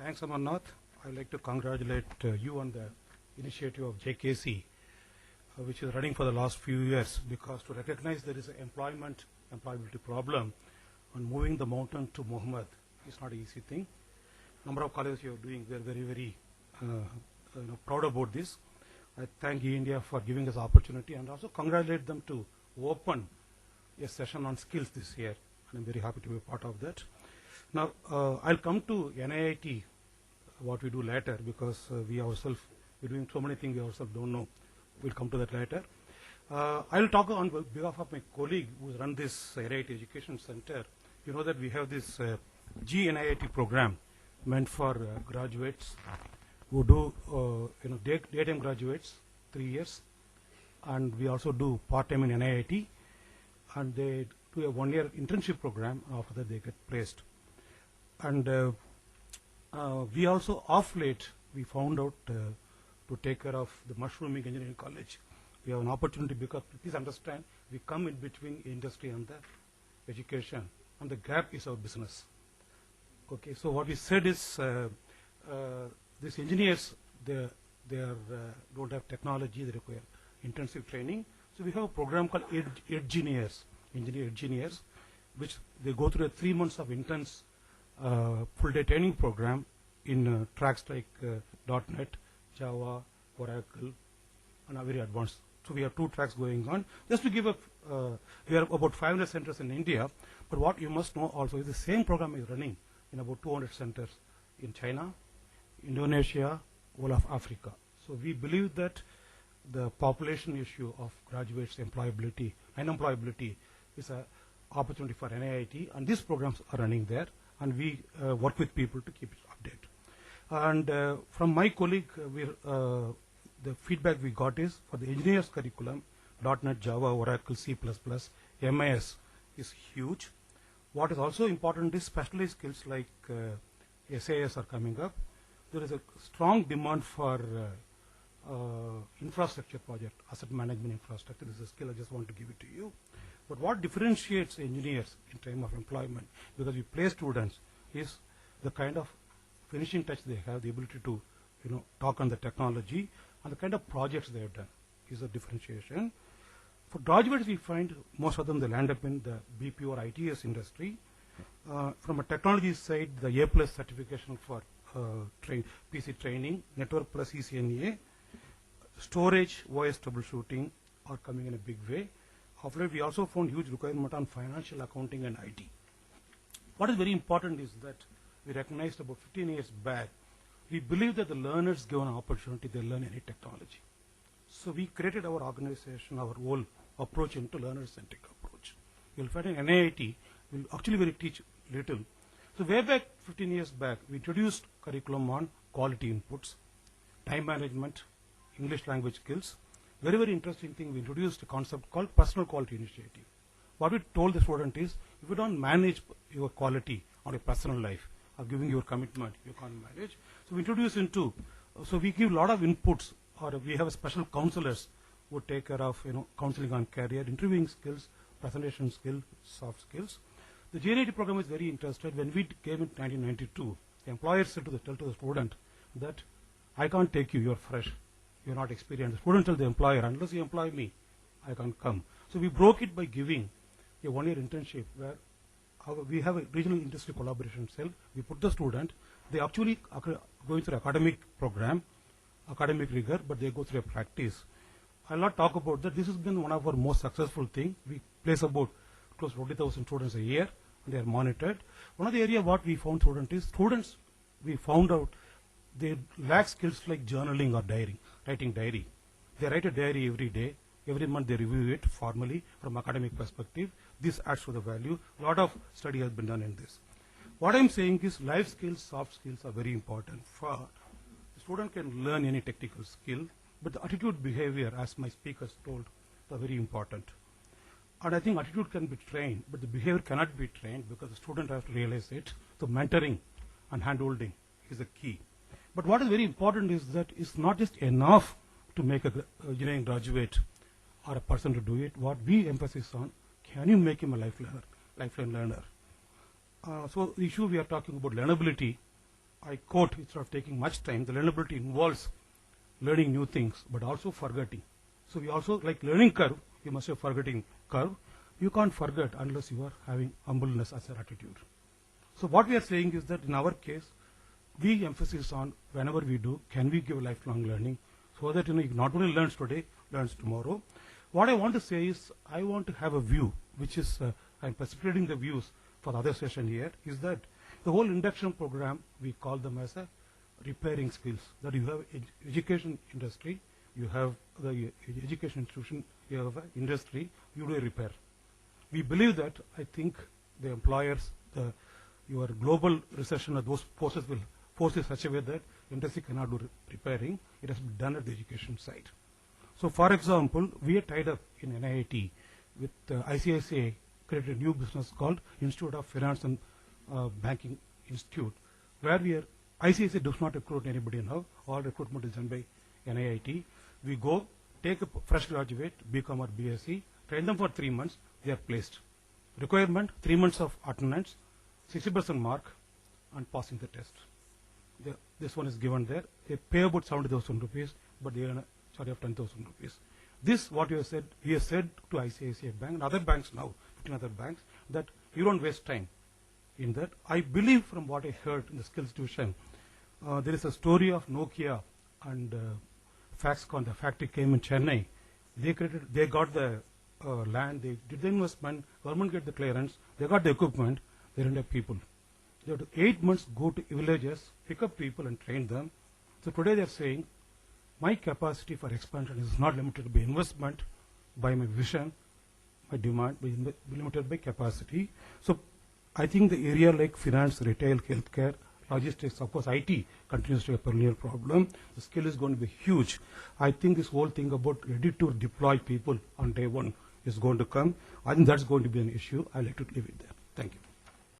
Thanks, Amarnath. I'd like to congratulate you on the initiative of JKC, which is running for the last few years, because to recognize there is an employability problem, and moving the mountain to Muhammad is not an easy thing. Number of colleges you are doing, we are very, very proud about this. I thank eINDIA for giving us opportunity and also congratulate them to open a session on skills this year. And I'm very happy to be a part of that. Now, I'll come to NIIT, what we do later, because we're doing so many things we ourselves don't know. We'll come to that later. I'll talk on behalf of my colleague who run this NIIT Education Center. You know that we have this GNIIT program meant for graduates who do, daytime graduates, 3 years, and we also do part-time in NIIT, and they do a 1-year internship program. After that, they get placed. And we also, off late, we found out to take care of the mushrooming engineering college. We have an opportunity because, please understand, we come in between industry and the education, and the gap is our business. Okay, so what we said is these engineers, they don't have technology, they require intensive training. So we have a program called engineers, which they go through 3 months of intense full-day training program in tracks like .NET, Java, Oracle, and are very advanced. So we have 2 tracks going on. Just to give we are about 500 centers in India, but what you must know also is the same program is running in about 200 centers in China, Indonesia, all of Africa. So we believe that the population issue of graduates' unemployability is an opportunity for NIIT, and these programs are running there, and we work with people to keep it updated. And from my colleague, the feedback we got is for the engineers curriculum, .NET, Java, Oracle, C++, MIS is huge. What is also important is specialized skills like SAS are coming up. There is a strong demand for infrastructure project, asset management infrastructure. This is a skill, I just want to give it to you. But what differentiates engineers in terms of employment, because we place students, is the kind of finishing touch they have, the ability to talk on the technology, and the kind of projects they have done is a differentiation. For graduates, we find most of them, they land up in the BP or ITS industry. From a technology side, the A+ certification for PC training, network plus ECNA, storage, OS troubleshooting are coming in a big way. Of late, we also found huge requirement on financial accounting and IT. What is very important is that we recognized about 15 years back, we believe that the learners given an opportunity, they learn any technology. So we created our organization, our whole approach into learner-centric approach. You'll find in NIIT, we'll actually teach little. So way back 15 years back, we introduced curriculum on quality inputs, time management, English language skills. Very, very interesting thing, we introduced a concept called personal quality initiative. What we told the student is, if you don't manage your quality on your personal life, or giving your commitment, you can't manage. So we introduce so we give a lot of inputs, or we have special counselors who take care of counseling on career, interviewing skills, presentation skills, soft skills. The GNIIT program is very interested. When we came in 1992, the employer said tell to the student that I can't take you, you're fresh, you're not experienced. The student tell the employer, unless you employ me, I can't come. So we broke it by giving a 1-year internship where we have a regional industry collaboration cell. We put the student, they actually are going through academic program, academic rigor, but they go through a practice. I'll not talk about that. This has been one of our most successful things. We place about close to 20,000 students a year, and they are monitored. One of the areas what we found students, we found out they lack skills like journaling or writing diary. They write a diary every day. Every month they review it formally from academic perspective. This adds to the value. A lot of study has been done in this. What I'm saying is life skills, soft skills are very important. The student can learn any technical skill, but the attitude, behavior, as my speakers told, are very important. And I think attitude can be trained, but the behavior cannot be trained because the student has to realize it. So mentoring and hand-holding is the key. But what is very important is that it's not just enough to make a engineering graduate or a person to do it. What we emphasize on, can you make him a lifeline learner? So the issue we are talking about learnability I quote, instead of taking much time, the learnability involves learning new things, but also forgetting. So we also, like learning curve, you must have forgetting curve. You can't forget unless you are having humbleness as an attitude. So what we are saying is that in our case, we emphasize on whenever we do, can we give lifelong learning so that you not only learns today, learns tomorrow. What I want to say is I want to have a view, which is I'm precipitating the views for the other session here, is that the whole induction program, we call them as a repairing skills. That you have education industry, you have the education institution, you have industry, you do a repair. We believe that, I think the employers, your global recession of those forces will force in such a way that industry cannot do repairing. It has been done at the education side. So for example, we are tied up in NIIT with ICICI created a new business called Institute of Finance and Banking Institute, where we are, ICICI does not recruit anybody now. All recruitment is done by NIIT. We go, take a fresh graduate, BCom or BSc, train them for 3 months, they are placed. Requirement, 3 months of attendance, 60% mark, and passing the test. This one is given there. They pay about 70,000 rupees, but they earn a salary of 10,000 rupees. This, what you have said, we have said to ICICI Bank and other banks now, 15 other banks, that you don't waste time in that. I believe from what I heard in the skills tuition, there is a story of Nokia and Foxconn, the factory came in Chennai. They got the land, they did the investment, government get the clearance, they got the equipment, they didn't have people. They had to 8 months go to villages, pick up people and train them. So today they are saying, my capacity for expansion is not limited by investment, by my vision, my demand, by limited by capacity. So I think the area like finance, retail, healthcare, logistics, of course IT continues to be a perennial problem. The skill is going to be huge. I think this whole thing about ready to deploy people on day one is going to come. I think that's going to be an issue. I'd like to leave it there. Thank you.